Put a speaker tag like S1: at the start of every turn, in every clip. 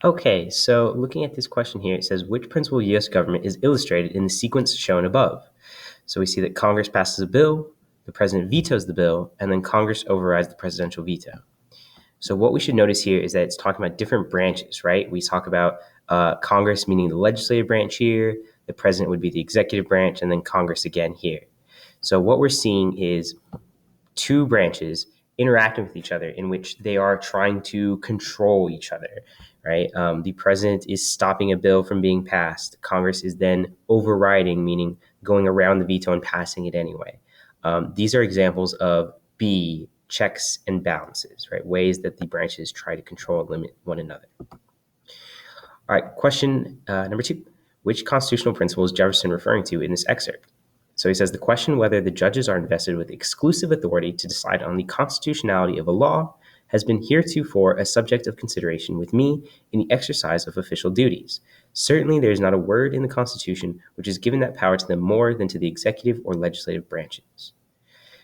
S1: Okay, so looking at this question here, it says, which principle of U.S. government is illustrated in the sequence shown above? So we see that Congress passes a bill, the president vetoes the bill, and then Congress overrides the presidential veto. So what we should notice here is that it's talking about different branches, right? We talk about Congress meaning the legislative branch here, the president would be the executive branch, and then Congress again here. So what we're seeing is two branches interacting with each other in which they are trying to control each other, right? The president is stopping a bill from being passed. Congress is then overriding, meaning going around the veto and passing it anyway. These are examples of B, checks and balances, right? Ways that the branches try to control and limit one another. All right, question number 2. Which constitutional principle is Jefferson referring to in this excerpt? So he says the question whether the judges are invested with exclusive authority to decide on the constitutionality of a law has been heretofore a subject of consideration with me in the exercise of official duties. Certainly there is not a word in the Constitution which has given that power to them more than to the executive or legislative branches.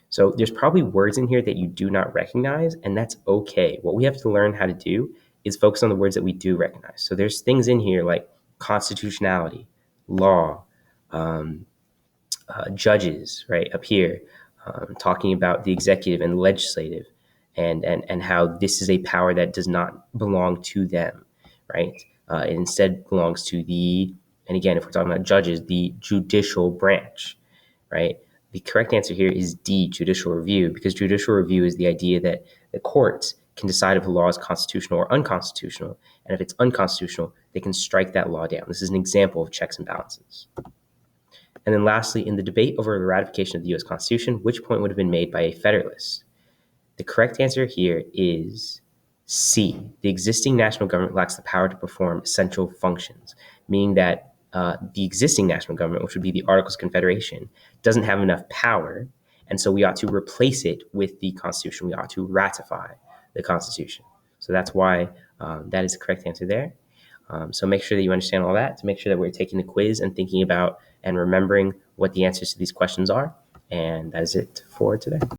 S1: So there's probably words in here that you do not recognize, and that's okay. What we have to learn how to do is focus on the words that we do recognize. So there's things in here like constitutionality, law, judges, right, up here, talking about the executive and legislative and how this is a power that does not belong to them, right? It instead belongs to and again, if we're talking about judges, the judicial branch, right? The correct answer here is D, judicial review, because judicial review is the idea that the courts can decide if a law is constitutional or unconstitutional, and if it's unconstitutional, they can strike that law down. This is an example of checks and balances. And then lastly, in the debate over the ratification of the U.S. Constitution, which point would have been made by a Federalist? The correct answer here is C. The existing national government lacks the power to perform essential functions, meaning that the existing national government, which would be the Articles of Confederation, doesn't have enough power, and so we ought to replace it with the Constitution. We ought to ratify the Constitution. So that's why that is the correct answer there. So make sure that you understand all that, to make sure that we're taking the quiz and thinking about and remembering what the answers to these questions are. And that is it for today.